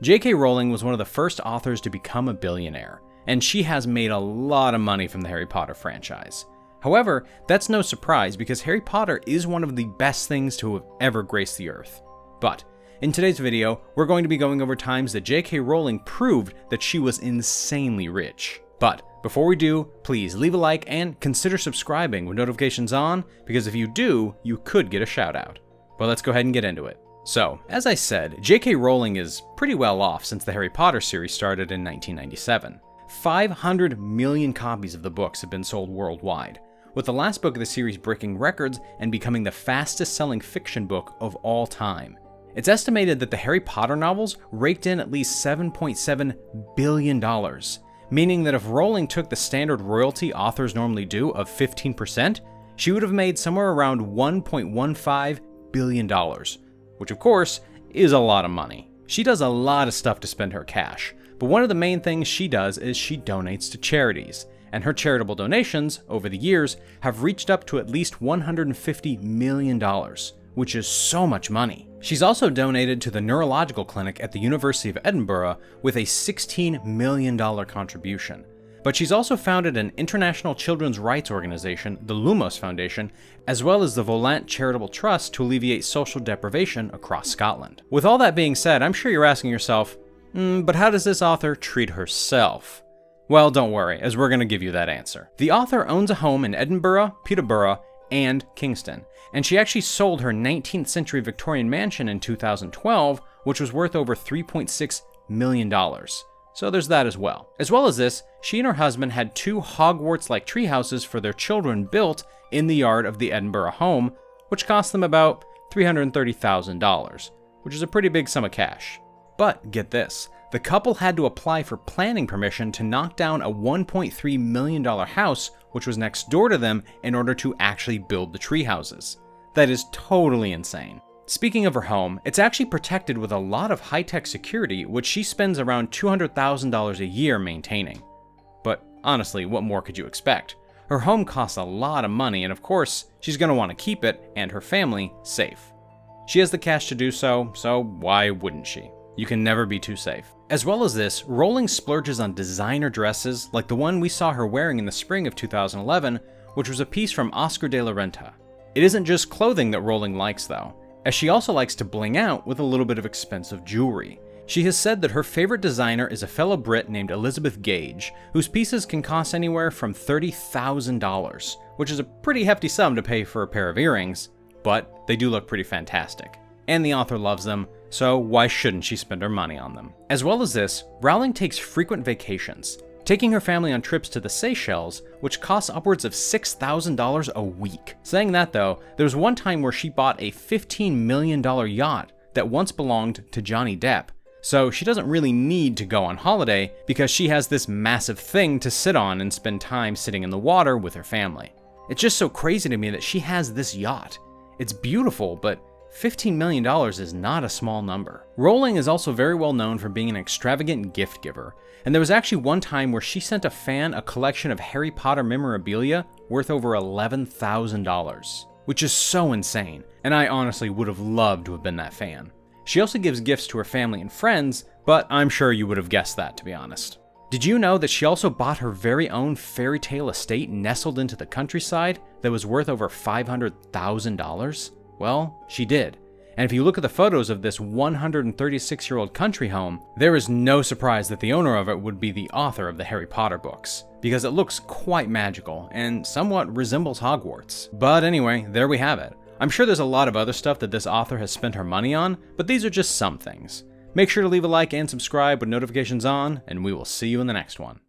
J.K. Rowling was one of the first authors to become a billionaire, and she has made a lot of money from the Harry Potter franchise. However, that's no surprise because Harry Potter is one of the best things to have ever graced the earth. But in today's video, we're going to be going over times that J.K. Rowling proved that she was insanely rich. But before we do, please leave a like and consider subscribing with notifications on, because if you do, you could get a shout out. But let's go ahead and get into it. So, as I said, J.K. Rowling is pretty well off since the Harry Potter series started in 1997. 500 million copies of the books have been sold worldwide, with the last book of the series breaking records and becoming the fastest-selling fiction book of all time. It's estimated that the Harry Potter novels raked in at least $7.7 billion, meaning that if Rowling took the standard royalty authors normally do of 15%, she would have made somewhere around $1.15 billion, which of course is a lot of money. She does a lot of stuff to spend her cash, but one of the main things she does is she donates to charities, and her charitable donations over the years have reached up to at least $150 million, which is so much money. She's also donated to the neurological clinic at the University of Edinburgh with a $16 million contribution. But she's also founded an international children's rights organization, the Lumos Foundation, as well as the Forlan Charitable Trust to alleviate social deprivation across Scotland. With all that being said, I'm sure you're asking yourself, but how does this author treat herself? Well, don't worry, as we're going to give you that answer. The author owns a home in Edinburgh, Peterborough, and Kingston, and she actually sold her 19th century Victorian mansion in 2012, which was worth over $3.6 million. So there's that as well. As well as this, she and her husband had 2 Hogwarts-like tree houses for their children built in the yard of the Edinburgh home, which cost them about $330,000, which is a pretty big sum of cash. But get this, the couple had to apply for planning permission to knock down a $1.3 million house which was next door to them in order to actually build the tree houses. That is totally insane. Speaking of her home, it's actually protected with a lot of high-tech security, which she spends around $200,000 a year maintaining. But honestly, what more could you expect? Her home costs a lot of money, and of course, she's going to want to keep it and her family safe. She has the cash to do so why wouldn't she? You can never be too safe. As well as this, Rowling splurges on designer dresses like the one we saw her wearing in the spring of 2011, which was a piece from Oscar de la Renta. It isn't just clothing that Rowling likes though, as she also likes to bling out with a little bit of expensive jewelry. She has said that her favorite designer is a fellow Brit named Elizabeth Gage, whose pieces can cost anywhere from $30,000, which is a pretty hefty sum to pay for a pair of earrings, but they do look pretty fantastic. And the author loves them, so why shouldn't she spend her money on them? As well as this, Rowling takes frequent vacations, taking her family on trips to the Seychelles, which costs upwards of $6,000 a week. Saying that though, there was one time where she bought a $15 million yacht that once belonged to Johnny Depp, so she doesn't really need to go on holiday because she has this massive thing to sit on and spend time sitting in the water with her family. It's just so crazy to me that she has this yacht. It's beautiful, but $15 million is not a small number. Rowling is also very well known for being an extravagant gift giver, and there was actually one time where she sent a fan a collection of Harry Potter memorabilia worth over $11,000, which is so insane, and I honestly would have loved to have been that fan. She also gives gifts to her family and friends, but I'm sure you would have guessed that, to be honest. Did you know that she also bought her very own fairy tale estate nestled into the countryside that was worth over $500,000? Well, she did. And if you look at the photos of this 136-year-old country home, there is no surprise that the owner of it would be the author of the Harry Potter books, because it looks quite magical and somewhat resembles Hogwarts. But anyway, there we have it. I'm sure there's a lot of other stuff that this author has spent her money on, but these are just some things. Make sure to leave a like and subscribe with notifications on, and we will see you in the next one.